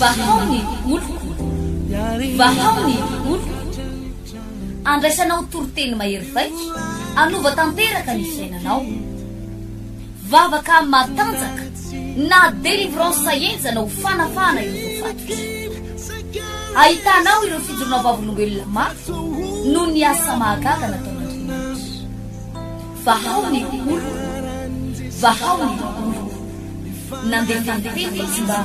vahaony oloko vahaony oloko andraisanao toroteny mahery vaiko anova tanteraka ny fiainanao vavaka matanjaka na délivrance saenjana ho fanafana ireo fatotra ahitanao ireo fijorona vavolombelona mafy no ny asa mahagaga nataon'Andriamanitra vahaony oloko vahaony oloko nandehandeha izy mba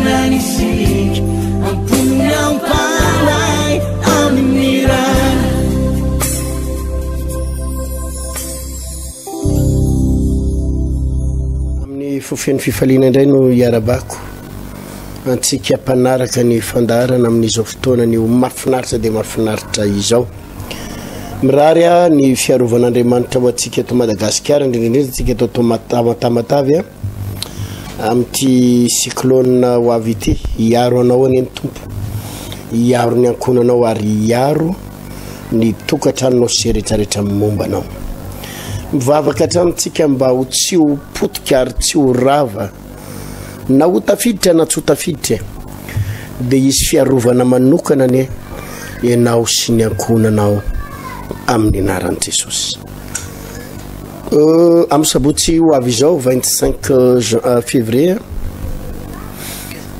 nanisik ampunyang palay aminiran amin'ny fofeny fifaliana indray no iarabako antsika mpanaraka ny fandarana amin'izao fotoana ny mafinaritra dia mafinaritra izao mirary ny fiarovan'Andriamanitra ho antsika eto Madagasikara indrindra antsika eto Matamatavy amin'ity cyclone ho avy ity hiaro anao any tompo hiaro ny ankonanao ary hiaro ny tokantranonao sy rehetrarehetra mombanao mivavaka hatramintsika mba ho tsy ho potika ary tsy ho rava na ho tafiditra na tsy ho tafiditra dia izy fiarovana manokana ane ianao sy ny ankonanao amin'ny anaran'i Jesosy amin'ny sabotsy ho avy izao 25 février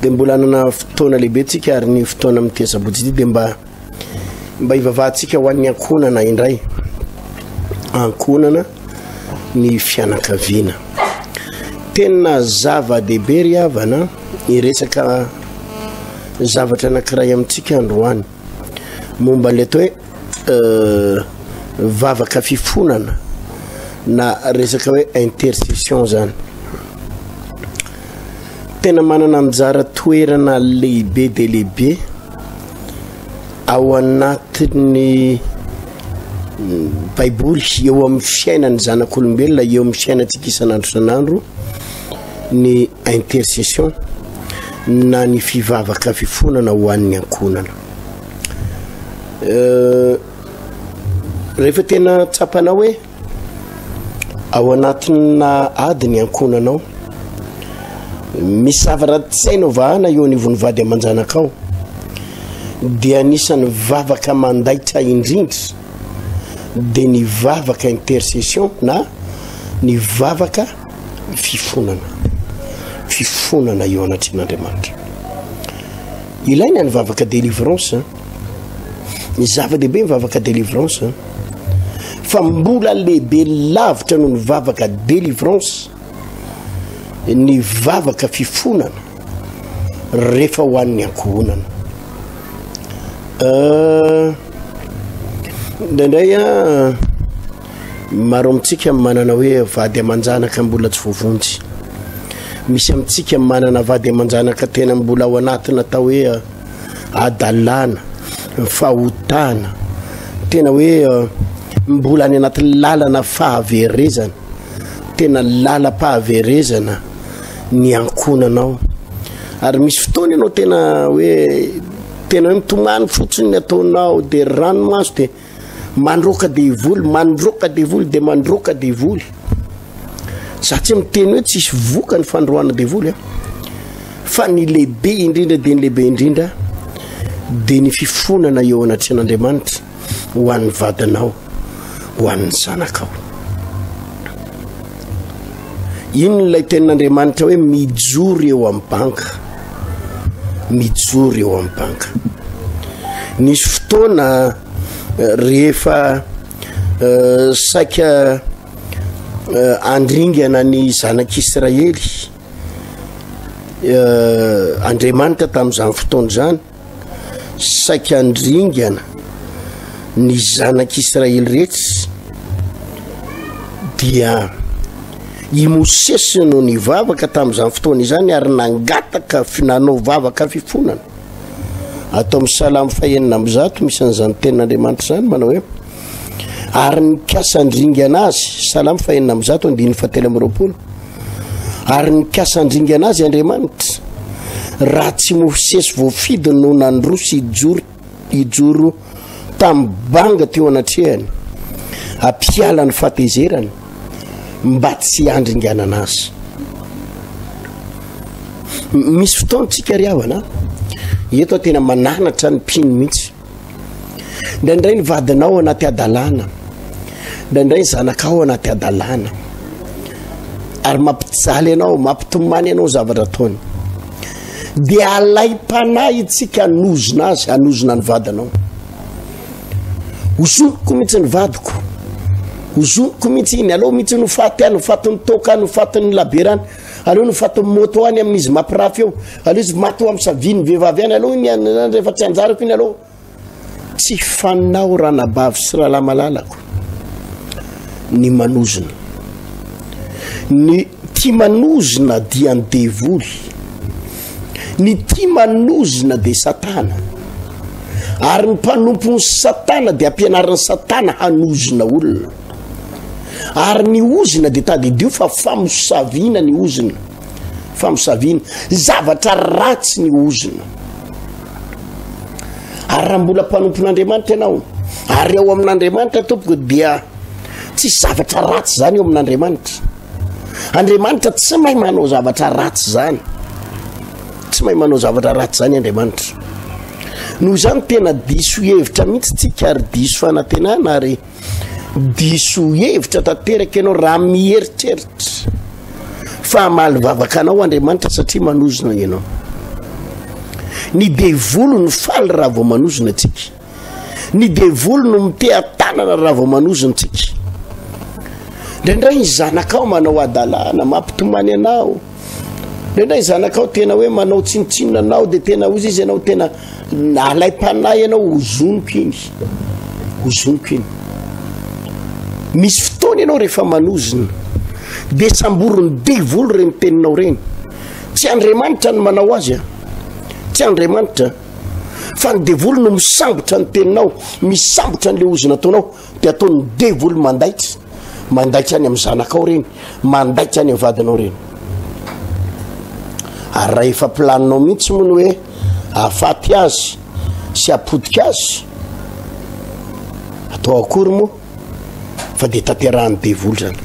dia mbola anana fotoana lehibe tsika ary ny fotoana amin'ity sabotsy ity dia mba hivavahantsika ho an'ny ankonana indray ankonana ny fianakaviana tena zava-dehibe ry havana iresaka zavatra anankiray amintsika androany momba an'ilay atao hoe vavaka fifonana na resaka hoe intercession zany tena manana anjara toerana lehibe de lehibe ao anatin'ny baiboly eo amin'ny fiainan'ny zanak'olombelona eo amin'ny fiainantsika isan'andro san'andro ny intercession na ny fivavaka fifonana ho an'ny ankonana rehefa tena tsapanao hoe ao anatina adiny ankonanao misy zavaratsyainao vahana eo anivony vady aman-janakao dia anisany vavaka mandaitra indrindra dia ny vavaka intercession na ny vavaka fifonana eo anatrin'Andriamanitra ilaina ny vavaka délivrance ny zava-dehibe mivavaka délivrance fa mbola lehibe lavitra noho ny vavaka délivrance ny vavaka fifonana rehefa ho an'ny ankonana indraindray maro amintsika manana hoe vady aman-janaka mbola tsy voavonjy misy amintsika manana vady aman-janaka tena mbola ao anatina atao hoe adalana fahotana tena hoe mbola any anatin'ny lalana fahaverezana tena lala-pahaverezana ny ankonanao ary misy fotoana ianao tena hoe mitomany fotsiny ny ataonao dia ranomaso dia mandroaka devoly dia mandroaka devoly satria miteny hoe tsisy voka ny fandroana devoly fa ny lehibe indrindra dia ny lehibe indrindra dia ny fifonana eo anatrin'Andriamanitra ho an'ny vadanao ho an'ny zanakao ino ilay tenin'Andriamanitra hoe mijory eo amin'ny banka nisy fotoana rehefa saika andringana ny zanak'Israely Andriamanitra tamin'izany fotoana zany saika andringana ny zanak'Israely rehetra dia i Mosesy no nivavaka tamin'izany fotoana izany ary nangataka nanao vavaka fifonana atao amin'ny Salamo 1:9 misy an'izany tenin'Andriamanitra zany manao hoe ary nikasa andringana azy Salamo 1:9 ary nikasa andringana azy Andriamanitra raha tsy Mosesy voafidy no nandroso ijoro tamin'ny banga teo anatrehany ampiala ny fatezerany mba tsy andringana anazy. Misy fotoantsika ry havana eto tena mananatra ny mpino mihitsy. Ndraindray ny vadinao anaty adalana, ndraindray ny zanakao anaty adalana, ary mampijaly anao, mampitomany anao zavatra ataony, dia alay-panahy itsika hanozona azy, hanozona ny vadinao. Hozoniko mihitsy ny vadiko, hozoniko mihitsy iny, aloha mihitsy nofaty any, nofaty ny toka any, nofaty ny laberany, aloha nofaty ny moto any amin'izy mampirafy eo, aloha izy mato amin'ny saviny vehivavy any, aloha iny rehefa tsy anjarako iny aloha. Tsy fanao ranabavy sy raha malalako ny manozona. Ny tia manozona dia ny devoly, ny tia manozona dia satana, ary ny mpanompon'ny satana dia ampianarin'ny satana hanozona olona, ary ny ozina dia tadidio fa famosaviana ny ozina, famosaviana zavatra ratsy ny ozina. Ary raha mbola mpanompon'Andriamanitra ianao, ary eo amin'Andriamanitra tompoko dia tsy zavatra ratsy zany eo amin'Andriamanitra. Andriamanitra tsy mahay manao zavatra ratsy zany, tsy mahay manao zavatra ratsy zany Andriamanitra. Noho zany tena diso hevitra mihitsy tsika, ary diso fanantenana, ary diso hevitra tanteraka ianao raha mieritreritra fa hamaly vavaka anao Andriamanitra satria manozona ianao. Ny devolo no faly raha vao manozona tsika, ny devolo no miteha-tanana raha vao manozona tsika. Ndraindray ny zanakao manao adalana, mampitomany anao, ndraindray ny zanakao tena hoe manao tsinotsinona anao, dia tena ozy izy ianao tena alay-panahy ianao, hozoniko iny, hozoniko iny. Misy fotoana ianao rehefa manozona dia samborony devolo reny teninao reny. Tsy Andriamanitra no manao azy a, tsy Andriamanitra, fa ny devolo no misambotra ny teninao, misambotra n'le ozina ataonao, dia ataony devolo mandaitra, mandaitra any amin'ny zanakao reny, mandaitra any amin'ny vadinao reny. Ary raha efa planinao mihitsy moa ny hoe ahafaty azy sy apodika azy, atao akory moa fa dia tanterahan'ny devolo zany.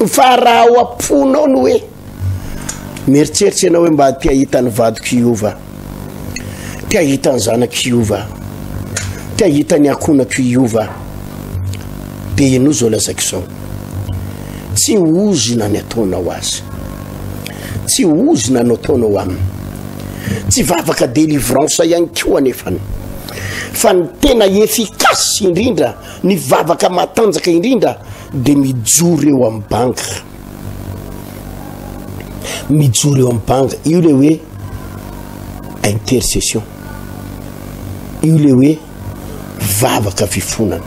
Fa raha ao amponao no hoe mieritreritra ianao hoe mba tia hitany vadiko Iova, tia hitany zanako Iova, tia hitany akonako Iova, dia ianao zao lazaiko izao, tsy ozina ny ataonao azy, tsy ozina no ataonao aminy, tsy vavaka délivrance ihany koa anefany, fa ny tena efikasy indrindra, ny vavaka matanjaka indrindra dia mijoro eo amin'ny banga, mijoro eo amin'ny banga. Io le hoe intercession, io le hoe vavaka fifonana,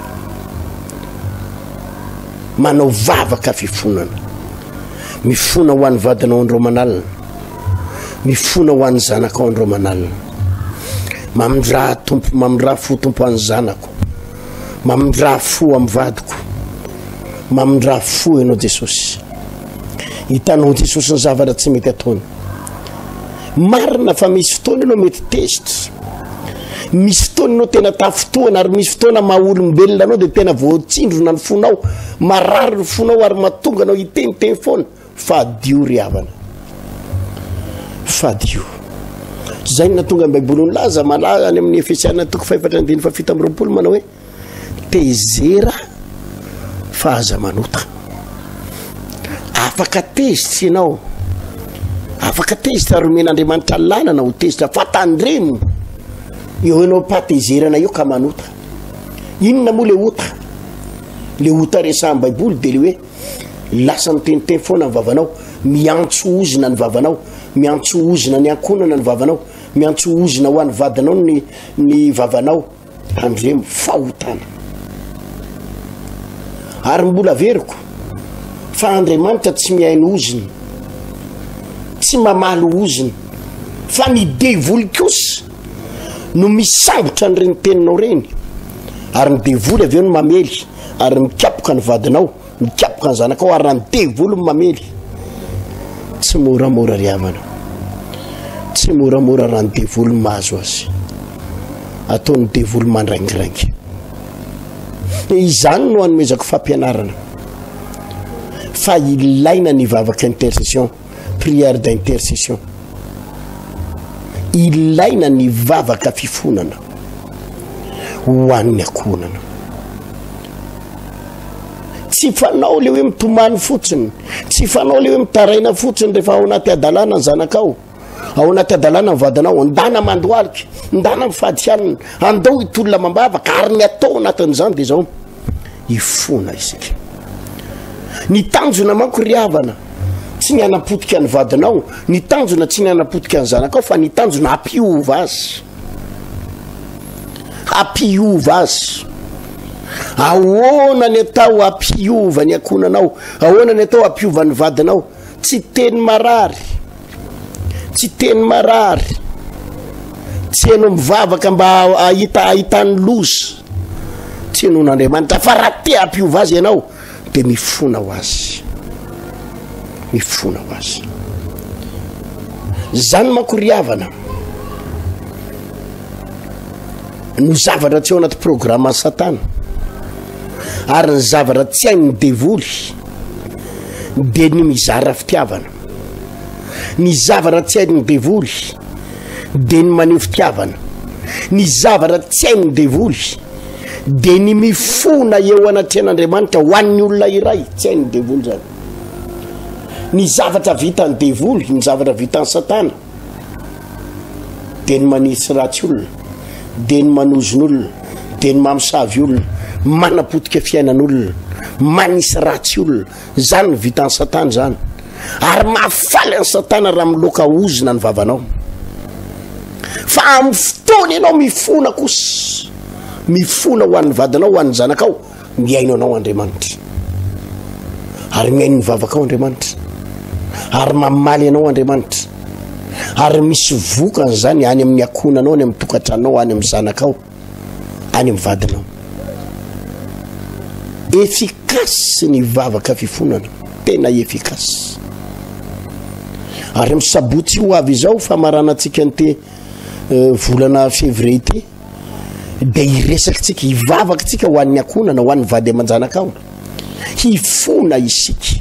manao vavaka fifonana, mifona ho an'ny vadinao andro manalina, mifona ho an'ny zanakao andro manalina, mamindra fo tompo an'ny zanako, mamindra fo amin'ny vadiko, mamindra fo ianao Jesosy, hitanao Jesosy ny zavatra tsy mety ataony. Marina fa misy fotoana ianao mety tezitra, misy fotoana ianao tena tafotoana, ary misy fotoana maha-olombelona anao dia tena voatsindrona ny fonao, marary ny fonao, ary mahatonga anao hiteniteny foana. Fadio ry havana, fadio. Zay no natonga ny Baiboly laza malaza any amin'ny Efesiana toko 4:7 manao hoe tezera fa aza manota. Afaka tezitra ianao, afaka tezitra ary omen'Andriamanitra lalana ho tezitra, fa tandremo eo ianao patezerana eo ka manota. Inona moa le ota? Le ota resahan'ny Baiboly dia le hoe lasa miteniteny foana ny vavanao, miantso ozina ny vavanao, miantso ozina ny ankonana ny vavanao, miantso ozina ho an'ny vadinao ny vavanao, andremo fahotana. Ary mbola veriko fa Andriamanitra tsy mihaino ozina, tsy mamaly ozina, fa ny devoly kosa no misambotra ny reny teninao reny, ary ny devoly avy eo no mamely, ary mikapoka ny vadinao, mikapoka ny zanakao, ary ny devoly mamely. Tsy moramora ry havana, tsy moramora raha ny devoly mahazo azy, ataony devoly mandraingiraingy. Izany no hanomezako fampianarana fa ilaina ny vavaka intercession, prière d'intercession. Ilaina ny vavaka fifonana ho an'ny akonana. Tsy fanao le hoe mitomany fotsiny, tsy fanao le hoe mitaraina fotsiny rehefa ao anaty adalana ny zanakao, ao anaty adalana ny vadinao, andana mandoalika, andana mifady alina, andao hitolona mambavaka, ary ny atao anatin'izany dia zao ifona isika. Ny tanjona manko ry havana tsy ny anapotika ny vadinao, ny tanjona tsy ny anapotika ny zanakao, fa ny tanjona hampiova azy, hampiova azy. Ahoana ny atao hampiova ny akonanao, ahoana ny atao hampiova ny vadinao? Tsy teny marary, tsy teny marary, tsy hainao mivavaka mba ahitany loza, tsy hainao n'Andriamanitra, fa raha te hampiova azy ianao dia mifona ho azy, mifona ho azy. Zany manko ry havana no zavatra tsy ao anaty programme Satana, ary ny zavatra tsy hainy devoly dia ny mizara fitiavana. Ny zavatra tsy hainy devoly dia ny maneho fitiavana. Ny zavatra tsy hainy devoly dia ny mifona eo anatrehan'Andriamanitra ho an'ny olona iray, tsy hainy devoly zany. Ny zavatra vita ny devoly, ny zavatra vita ny Satana dia ny manisy ratsy olona, dia ny manozon'olona, dia ny mamosavy olona, manapotika fiainan'olona, manisy ratsy olona. Zany ny vita ny Satana zany. Ary mahafaly ny Satana raha miloka ozina ny vavanao. Fa amin'ny fotoana ianao mifona kosa, mifona ho an'ny vadinao, ho an'ny zanakao, miaino anao Andriamanitra, ary miaino ny vavakao Andriamanitra, ary mamaly anao Andriamanitra, ary misy vokany zany any amin'ny akonanao, any amin'ny tokantranao, any amin'ny zanakao, any amin'ny vadinao. Efikasy ny vavaka fifonana, tena efikasy. Ary amin'ny sabotsy ho avy izao famaranantsika ny volana février ty, dia iresakitsika, hivavakatsika ho an'ny akonana, ho an'ny vady aman-janakao, hifona isika,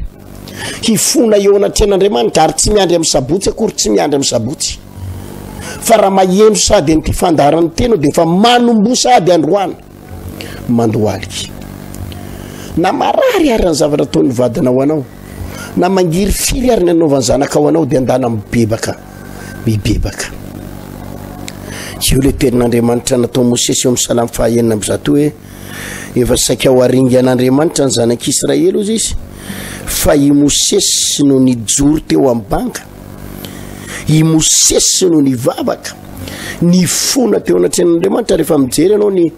hifona eo anatrehan'Andriamanitra, ary tsy miandry amin'ny sabotsy akory, tsy miandry amin'ny sabotsy, fa raha maheno sady ny fifandaran'ny tena dia fa manombo sady androana mandoalika. Na marary ary ny zavatra ataon'ny vadinao anao, na mangiry firy ary ny anaovan'ny zanakao anao, dia andana mibebaka, mibebaka. Io le tenin'Andriamanitra natao Mosesy eo amin'ny Salamy 9:1 hoe efa saika ho aringy an'Andriamanitra ny zanak'Israely ozy izy, fa i Mosesy no nijoro teo amin'ny banga, i Mosesy no nivavaka, ny fona teo anatrehan'Andriamanitra. Rehefa mijery anao ny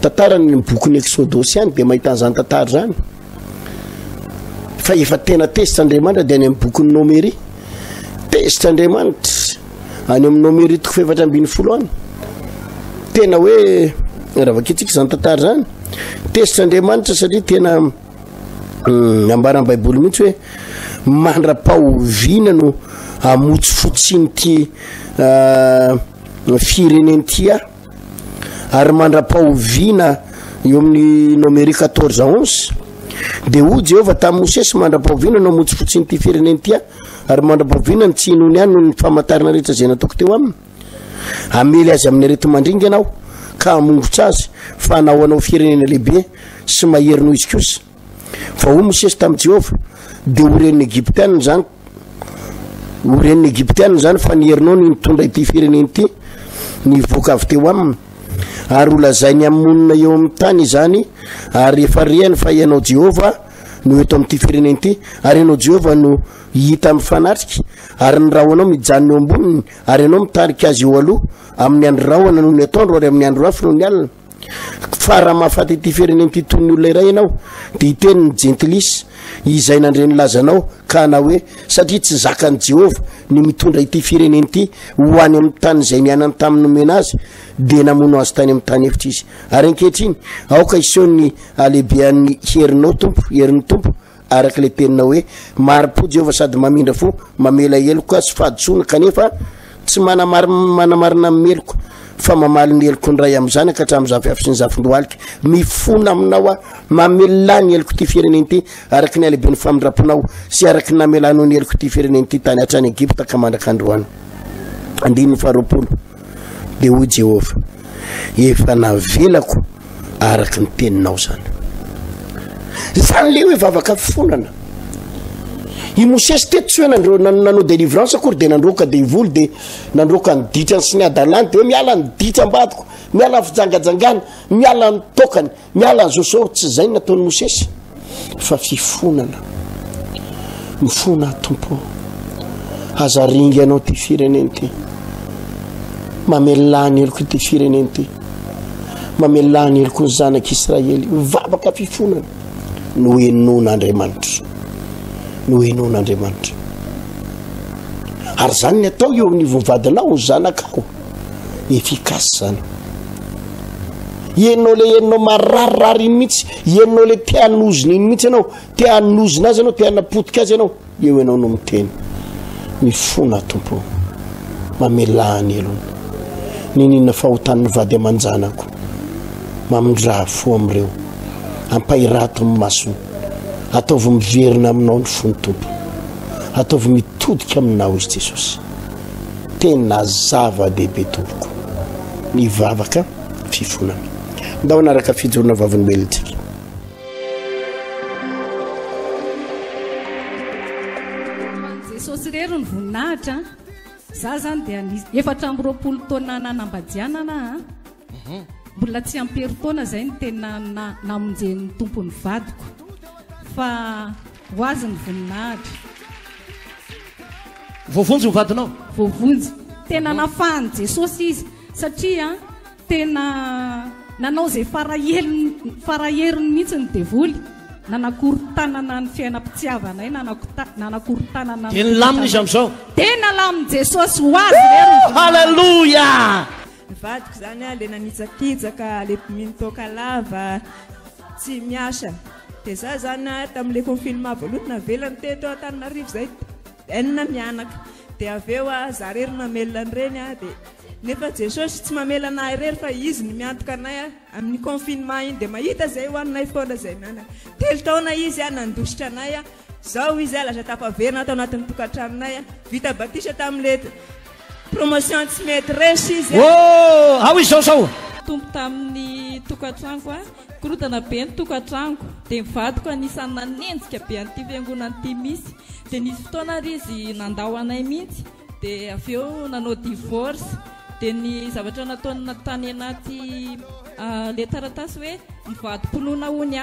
tantara ny bokin'ny Exodosy any dia mahita an'izany tantara zany. Fa efa tena tesitr'Andriamanitra dia any amin'ny bokin'ny Nomery, tesitr'Andriamanitra any amin'ny Nomery 7:40 any, tena hoe raha vakitsika zany tantara zany, tesitr'Andriamanitra, satria tena ambaran'ny Baiboly mihitsy hoe mandra-pahoviana no amotsy fotsiny ty fireneny ty, ary mandra-pahoviana eo amin'ny Nomery 14:11 dia hoy Jehovah tamin'ny Mosesy, mandra-pahoviana no amotsy fotsiny ty fireneny ty, ary mandra-pahoviana ny tsy hinony ihany no ny famantarana rehetra zay nataoko teo aminy. Amely azy amin'ny arety mandringy ianao ka hamongotra azy, fa hanao anao firenena lehibe sy mahery noho izy kosa. Fa hoy Mosesy tamin'ny Jehovah, dia oren'ny Egyptianina zany, oren'ny Egyptianina zany fa niherinao ny mitondra ity fireneny ty, nivoaka avy teo aminy, ary ho lazainy amin'ny monina eo amin'ny tany zany, ary efa riany fa ianao Jehovah no eto amin'ity fireneny ty, ary ianao Jehovah no hita amin'ny fanatrika, ary ny rahonao mijanona eo amboniny, ary ianao mitarika azy eo aloha amin'ny andro rahona noho ny atoandro, ary amin'ny andro hafa noho ny alina. Fa raha mahafaty ity fireneny ty toy ny olona iray ianao, dia hiteny ny jentilisa izay nandreny lazanao ka na hoe satria tsy zakan'i Jehovah ny mitondra ity fireneny ty ho any amin'ny tany izay nianany tamin'ny nomena azy, dia namono azy tany amin'ny tany efitra izy. Ary ankehitriny aoka iseho ny alehibean'ny herinao tompo, herin'ny tompo, araka le tenina hoe mari-po Jehovah sady mamindra fo, mamela eloko sy fahaditsona, kanefa tsy manamarina meloko, fa mamaly ny eloko ny ray am'zanaka hatramin'ny zafy sy ny zafindroaliky mifona aminao a mamelà ny eloko ty fireneny ty araky ny alehibe ny famindraponao sy araky ny namelanao ny eloko ty fireneny ty tany hatrany Egypta ka mandraka androany andiny faharoapolo de hoy Jehova efa navelako araky ny teninao zany le hoe vavaka fifonana i Mosesy teto tsy hoe nanao délivrance akory de nandroka de ivoly de nandroka ny ditrany sy ny adalany de hoe miala ny ditra ambadiko miala ny fijangajangana miala ny tokany miala ny Joseph tsy zay nataony Mosesy fa fifonana mifona tompo azaringy anao ty fireneny ty mamelany eloko ty fireneny ty mamelany eloko ny zanak'Israely vavaka fifonana no henon'Andriamanitra no henon'Andriamanitra ary zany ny atao eo amin'ny vovadinao ny zanakao efikasy zany henonao le henonao mararirary iny mihitsy henonao le te hanozina iny mihitsy anao te hanozina azy anao te hanapotika azy anao eo ianao no miteny mifona tompo mamelany elony ninina fahotan'ny vady aman-janako mamindra fo am'ireo ampahirato amin'ny masony ataovy miverina aminao ny fony tompo ataovy mitodika aminao izy Jesosy tena zava-dehibe tompoko ny vavaka fifonana ndao anaraka fijorona vaviny belitsika Jesosy rery ny voninahitra za zany dia efatra amby roapolo taona nanambadianana mbola tsy ampery taona zay ny tena namonjen'ny tompony vadiko fa hoazy ny voninahitra voavonjy mivadinao voavonjy tena nafahany Jesosy izy satria tena nanao zay faraheriny mihitsy ny devoly nanakorontanana ny fiainam-pitiavanay nanakorontanana tena lamina izy am'izao tena laminy Jesosy hoazy rery halleluja vadiko zany a le nanitsakitsaka le minitoka lava tsy miasa de za zany tam'le confinement voalotona velany teto Antananarivo zay enina mianaka de aveo za rery namelany reny a de nefa Jesosy tsy mamela anahy rery fa izy ny miantoka anay amin'ny confinement iny de mahita zay hoaninay foana zay mianaka telo taona izy nandositra anay zao izy laza tapaverina atao anatin'ny tokantranonay vita batisa tam'le promotion tsy mety resy izy ao izy zao tompo tamin'ny tokantrango korotana be ny tokantrango de mivadiko anisany nanenjika be an'ity fiangonana ity misy de nisy fotoana ary izy nandao anay mihitsy de aveo nanao divorce de ny zavatra nataony tany anaty le taratasy hoe mivadi-ponoana hony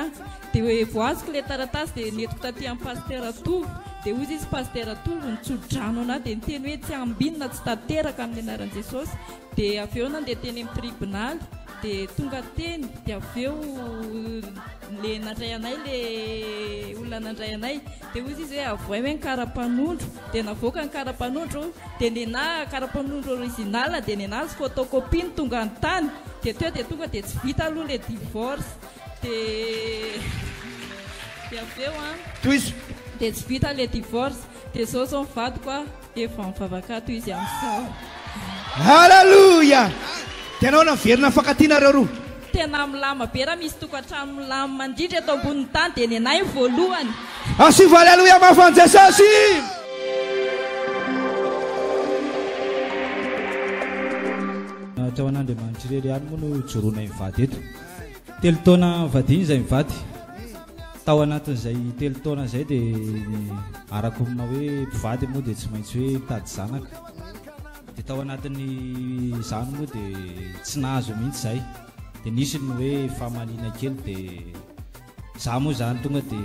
de hoe voaziko le taratasy de netiko taty amin'ny pasteur Atovo de ozy izy pasteur Atovo nitsodrano ana de niteny hoe tsy ambinina tsy tateraka amin'ny anaran'i Jesosy de aveo nandeha teny amin'ny tribunal de tonga teny de aveo le nandray anay le olona nandray anay de ozy izy hoe avoay hoe nkarapanondro de navoaka ny karapanondro de nena karapanondro original de nenazy photocopie ny tonga an-tany de teo de tonga de tsy vita aloha le divorce de aveo toizy de tsy vita le divorce de zao zao mivadiko efa mivavakato izy am'izao halleluja tenao naverina fakatianareo roa tena milama be raha misy tokantrano milama mandritra eto ambonin'ny tany de ny anay voalohany asiva halleluja mafan Jesosy tao an'Andriamanitra rery any moa no joronay mivady eto telo taona vadiny zay mivady tao anatin'izay telo taona zay de arako amina hoe mpivady moa de tsy maintsy hoe mitady zanaka de tao anatin'ny zany moa de tsy nahazo mihitsy zay de nisy ny hoe fahamalina kely de za moa zany tonga de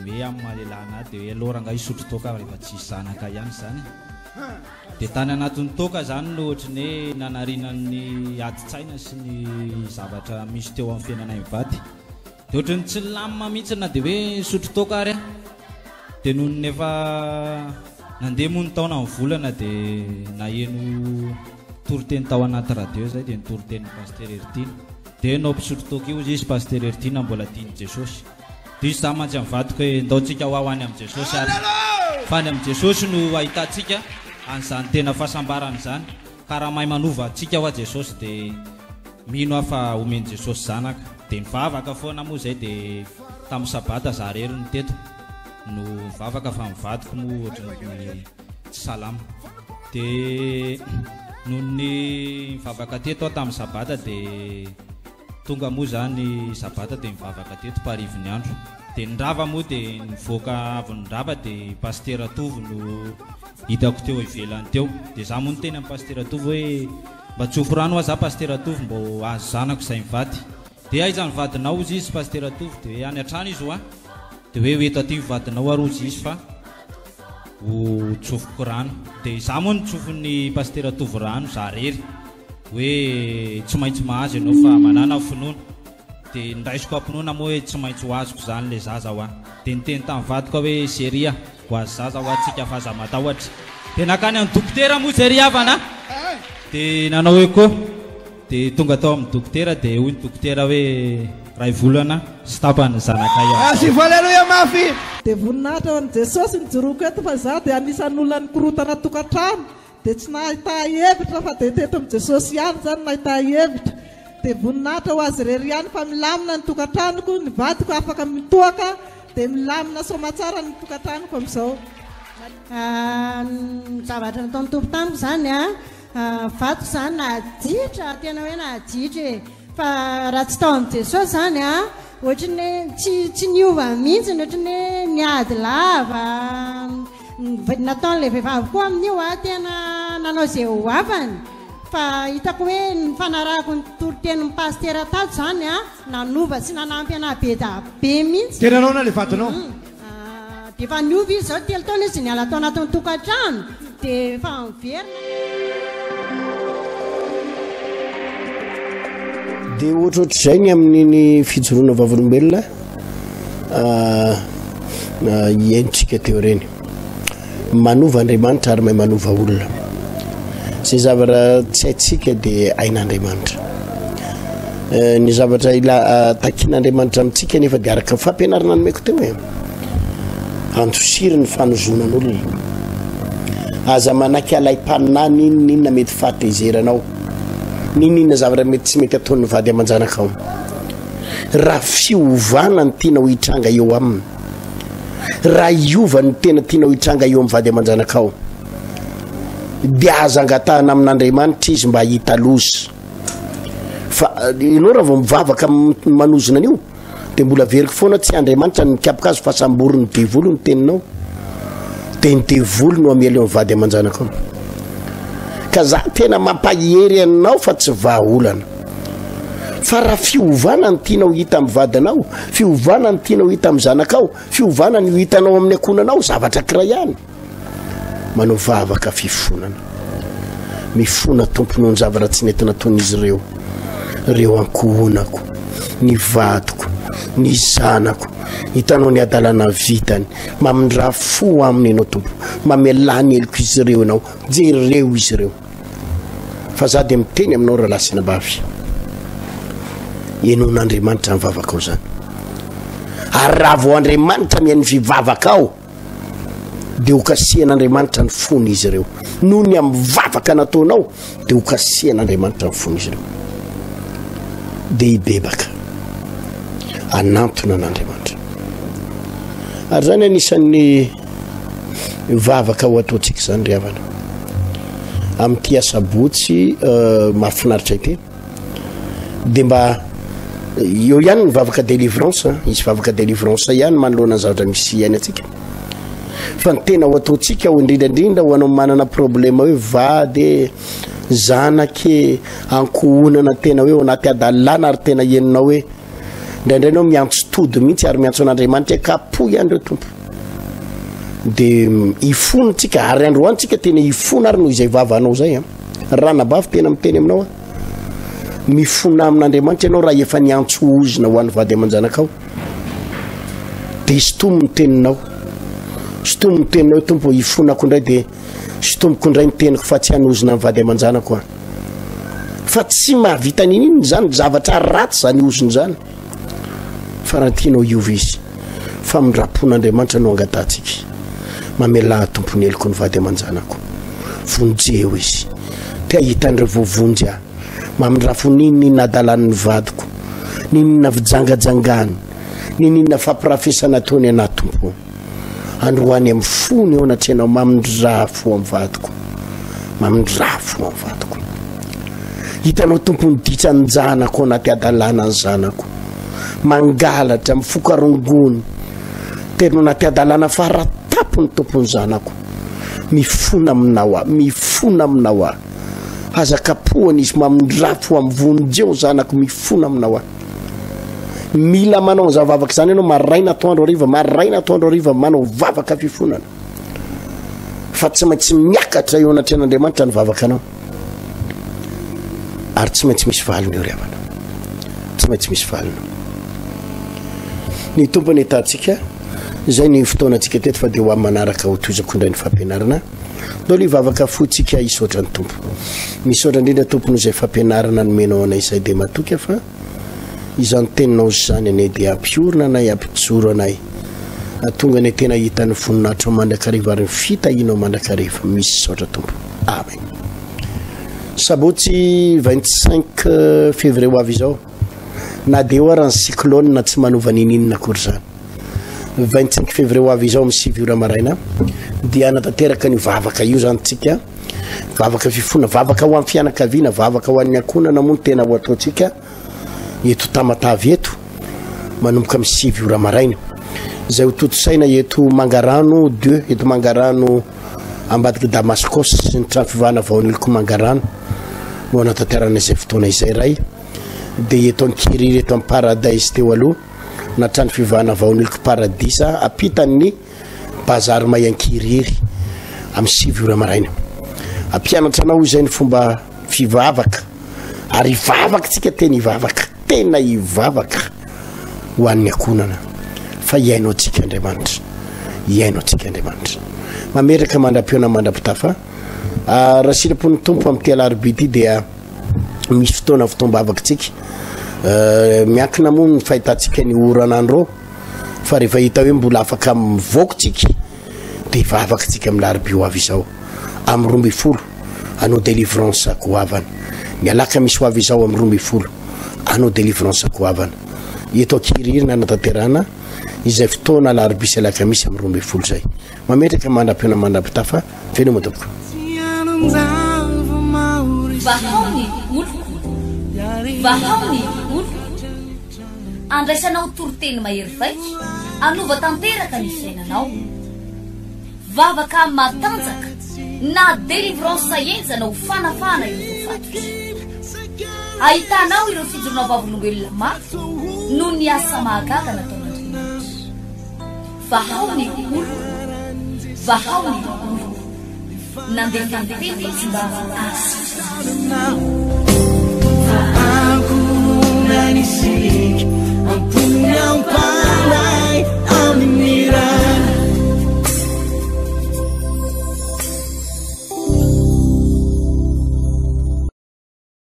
hoe amin'ny mahalelana de hoe aloha ranga isotro toka rehefa tsisy zanaka ihany zany de tany anatin'ny toka zany no ohatrany hoe nanarinan'ny adi-tsaina sy ny zavatra misy teo amin'ny fiainanay mivady de ohatrany tsy lamina mihitsy na de hoe sotro toka ary de noho nefa nandeha moa ny taona amin'ny volana de naheno toriteny tao anaty radio zay de nitoriteny pasteur Ertina de nao mpisotro toka io izy pasteur Ertina mbola tiany Jesosy de izy zamantsy mivadiko hoe ndaotsika ho any amin'ny Jesosy ary fa any amin'ny Jesosy no ahitantsika an'izany tena fahasambarana zany karaha mahay manova atsika ho a Jesosy dia mino afa omeny Jesosy zanaka dia mivavaka foana moa zay dia tamin'ny sabata za rery ny teto no mivavaka fa mivadiko moa ohatran'ny tsy salama dia noho ny mivavaka teto aho tamin'ny sabata dia tonga moa zany sabata dia mivavaka teto parivon'ny andro dia ndrava moa dia nivoaka avy ndrava dia pastera Tovo no hitako teo ivelany teo dia za moa ny teny amin'ny pastera Tovo hoe mba tsofo rano aza pastera Tovo mba azo zanako izay mivady dia aiza mivadinao izy izy pastera Tovo dia hoe any an-trano izy hoa dia hoe eto aty mivadinao arozy izy fa ho tsofoko rano dia za moa nitsofony pastera Tovo rano za rery hoe tsy maintsy mahazo ianao fa manana finoana dia ndraisiko ampinoana moa hoe tsy maintsy ho azoko zany le zaza hoa dia niteny tamin'ny vadiko hoe seria ho azy zaza ho atsika faza matahotra dia nakany amin'ny dokotera moa zay ry havana dia nanao hoe koa dia tonga tao amin'ny dokotera dia hoy ny dokotera hoe ray volana sy tapany zanakay asivo aleluia mafy dia voninahitra ao an' Jesosy nijoroako eto fa za dia anisan'ny olona nikorotana tokantrano dia tsy nahita hevitra fa dia teto amin'ny Jesosy ihany zany nahita hevitra dia voninahitra ho azy rery ihany fa milamina ny tokantranoko ny vadiko afaka mitoaka dia milamina somatsara ny tokantranoko amin'izao zavatra nataon'ny tompo tamiko zany vadiko zany naditra tena hoe naditra fa raha tsy tao amin'ny Jesosy zany ohatrany hoe tsy niova mihitsy ohatrany hoe niady lava nataon'ilay vehivavy koa amin'io tena nanao zay ho avany fa hitako hoe ny fanarahako ny torotenin'ny pastera tato zany nanova sy nanampy ana be da be mihitsy tena anao na le vadinao dia fa niova izy zao telo taona izy niala tao anatin'ny tokantrano dia fa miverina dia ohatrohatr'izay ny amin'iny fijoroana vavolombelona hienitsika teo reny manova Andriamanitra ary mahay manova olona zay zavatra tsy haitsika dia ain'Andriamanitra ny zavatra takian'Andriamanitra amintsika nefa dia araka fampianarana nomeko teo hoe antosiry ny fanozonan'olona aza manaky alay-panina ninona mety fahateizeranao ninona zavatra mety tsy mety ataon'ny vady aman-janakao raha fiovana ny tiana ho hitranga eo aminy raha iova ny tena tiana ho hitranga eo amin'ny vady aman-janakao dia aza angatahana amin'Andriamanitra izy mba hita loza fa ianao raha vao mivavaka manozona an'io dia mbola veriko foana tsy Andriamanitra nikapika azo fa sambory ny devolo ny teninao dia ny devolo no amiela eo amin'ny vady aman-janakao ka za tena mampahery anao fa tsy vahaolana fa raha fiovana ny tiana ho hita amin'ny vadinao fiovana ny tiana ho hita amin'ny zanakao fiovana ny ho hitanao amin'ny akonanao zavatra kiray ihany manao vavaka fifonana mifona tomponao ny zavatra tsy nety nataon'izy ireo ankohonako ny vadiko ny zanako hitanao ny adalana vitany mamindra fo aminy ianao tompo mamelany eloko izy ireo ianao jereo izy ireo fa za dia miteny aminao raha lasina bavy ianon'Andriamanitra mivavaka ao zany ary raha vao Andriamanitra mihainy fivavaka ao dia hokasihan'Andriamanitra ny fony izy ireo noho ny amin'ny vavaka nataonao dia hokasihan'Andriamanitra ny fony izy ireo dia hibebaka anantona an'Andriamanitra ary zany anisan'ny vavaka ho ataontsika zany ry havana amin'ity asabotsy mahafinaritra ity dia mba eo ihany ny vavaka délivrance izy vavaka délivrance ihany manoloana ny zavatra misy ihany atsika fa ny tena ho ataontsika ho indrindrandrindra ho anao manana problema hoe vady zanaky ankohonana tena hoe ao anaty adalana ary tena henonao hoe ndraindray anao miantso todo mihitsy ary miantso an'Andriamanitra kapo ihany reo tompo dia ifonitsika ary androantsika tena ifona ary noho izay vavanao zay ranabavy tena miteny aminao mifona amin'Andriamanitra ianao raha efa niantso ozina ho an'ny vady aman-janakao dia istomo ny teninao stomo ny teninao tompo ifonako indray dia stomoko indray ny teniko fa tsy hanozina amin'ny vady aman-janako fa tsy mahavita nininy zany zavatra ratsy zany ozony zany fa raha tianao iova izy fa mindrapon'Andriamanitra no angatatsika mamela tompony eloko ny vady aman-janako vonjeo izy ka hitandre vovonjy a mamindra ninina adalan'ny vadiko ninina vijangajangany ninina fampirafesana tony ana tompo androany amin'ny fony eo natry anao mamindra fo amin'ny vadiko mamindra fo amin'ny vadiko hitanao tompony ditsany janako anaty adalana ny zanako mangalatra mifokarongony tena anaty adalana faratapony tompony zanako mifona aminao a azakapohany izy mamindrafo amin'ny vonjeo zanako mifona aminao a mila manao zavavaka zany ianao maraina atoandro ariva manao vavaka fifonana fa tsy maintsy miakatra eo anatry an'Andriamanitra ny vavaka anao ary tsy maintsy misy valiny eo ravana tsy maintsy misy valiny ny tompony hitantsika zay ny fotoanantsika teto fa dia ho amin'ny manaraka ho toizako indray ny fampianarana dao ny vavaka fotsika isotra ny tompo misotra indrindra tompony izay fampianarana nomenao anay izay dia matoka fa izany teninao zany anay dia ampiorina anay ampijoro anay atonga ny tena hitany voninahitra mandrakariva ary fitahinao mandrakariva misy sotra tompo amen sabotsy 25 février ho avy izao na dia eo ary ny cyclone na tsy manova nininina akory zany 25 février ho avy izao amin'ny 6 ora maraina dia natateraka ny vavaka io zany tsika vavaka fifona vavaka ho amin'ny fianakaviana vavaka ho an'ny ankonana moa tena ho ataotsika eto tamatavy eto manomboka amin'ny 6 ora maraina zay ho totosaina eto Mangarano 2 eto Mangarano ambadika Damascos sy ny trano fivahana vaoniliko Mangarano no nataterana izay fotoana izay ray dia eto Ankiriry eto amin'ny Paradise teo aloha na trano fivahana vaoniliko Paradisa apitan'ny bazary Mayankiriry amin'ny 6 ora maraina ampianatra anao izay ny fomba fivavaka ary ivavaka tsika tena ivavaka ho an'ny akonana fa iainao tsika Andriamanitra mameraka mandram-piona mandram-pitafa raha sirapon'ny tompo amin'ny tialarobity dia misy fotoana fotoam-bavaka tsika miankina moa ny fahitantsika ny oranandro fa rehefa hita hoe mbola afaka mivoako tsika dia vavaka tsika amin'ny laroby ho avy izao amin'ny 12 anao délivrance goavana mialaka misy ho avy izao amin'ny 12 anao délivrance goavana eto Ankiriry na nataterana izay fotoana laroby sy alakamisy amin'ny 12 zay mametraka mandram-piona mandram-pitafa feno matoboko vahaony oloko andraisanao toroteny mahery vaika anova tanteraka ny fiainanao vavaka matanjaka na délivrance enjana ho fanafana io fatotra ahitanao ireo fijorona vavolombelona mafy no ny asa mahagaga nataon'Andriamanitra vahaony oloko nandeha tsy mba asy